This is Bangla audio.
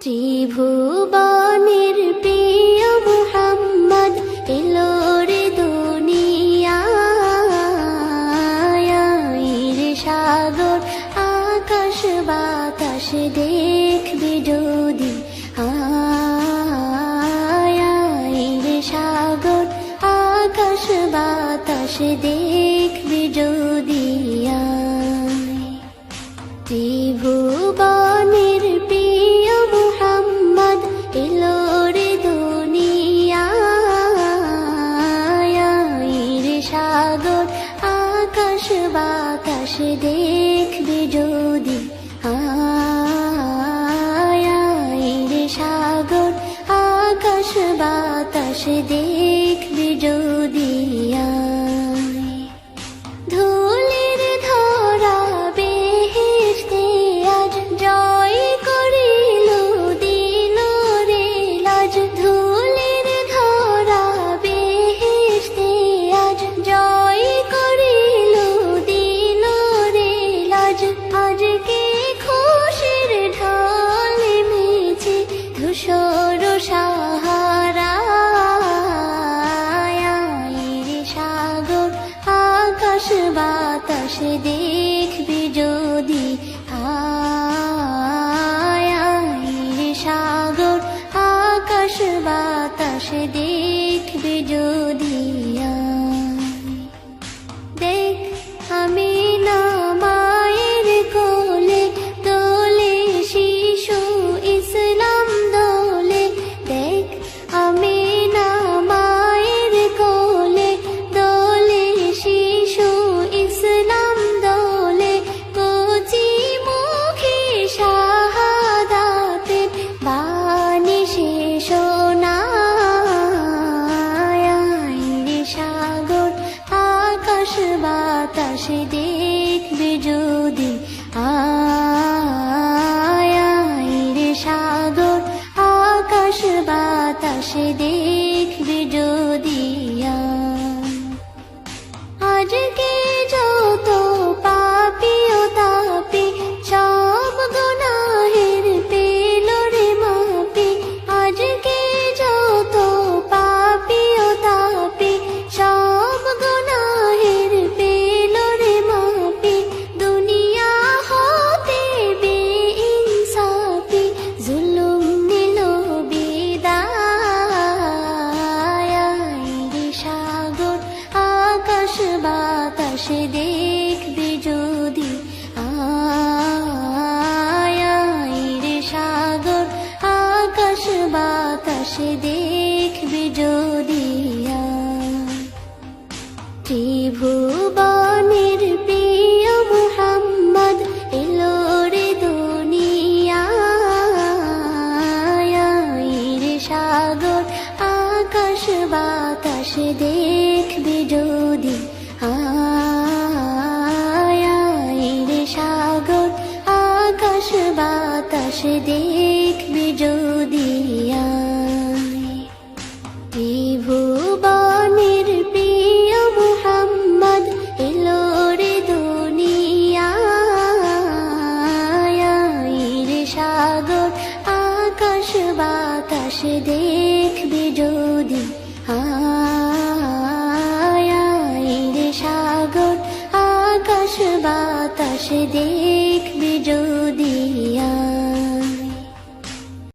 ত্রিভুবনের প্রিয় মুহাম্মদ এলো রে দুনিয়ায়, সাগর আকাশ বাতাস দেখবি যদি, সাগর আকাশ বাতাস দেখবি যদি। ত্রিভুবনের প্রিয় মুহাম্মদ এলো রে দুনিয়ায়, সাগর আকাশ বাতাস দেখবি যদি, সাগর আকাশ বাতাস দেখবি যদি। ধুলির ধরা বেহেশতে আজ জয় করিল দিল রে লাজ, ধুলির ধরা বেহেশতে আজ জয় করিল দিল রে লাজ। আজকে খুশির ঢল মেছে ধূসর সাহারা, সাগর আকাশ বাতাস দেখবি যদি, সাগর আকাশ বাতাস দেখবি যদি। দেখ আমি না মায়ের কোলে দোলে শিশু ইসলাম দোলে, দেখ আমি না মায়ের কোলে দোলে শিশু ইসলাম দোলে। কচি মুখে শাহাদাতের বাণী শেষ শোনায়, সাগর আকাশ বাতাস দেখবি যদি, সাগর আকাশ বাতাস দেখবি যদি। আজকে যত পাপী ও তাপী সব গুনাহের পেল রে মাপি, আজকে যত পাপী ও তাপী সব গুনাহের পেল রে মাপি। দুনিয়া হতে বেইনসাফি জুলুম নিল বিদায়, সাগর আকাশ বাতাস দেখবি যদি, সাগর আকাশ বাতাস দেখবি যদি। ত্রিভুবনের প্রিয় মুহাম্মদ এলো রে দুনিয়ায়, সাগর আকাশ বাতাস দেখবি যদি, সাগর আকাশ বাতাস দেখবি যদি। ত্রিভুবনের প্রিয় মুহাম্মদ এলো রে দুনিয়ায়, সাগর আকাশ বাতাস দেখবি যদি।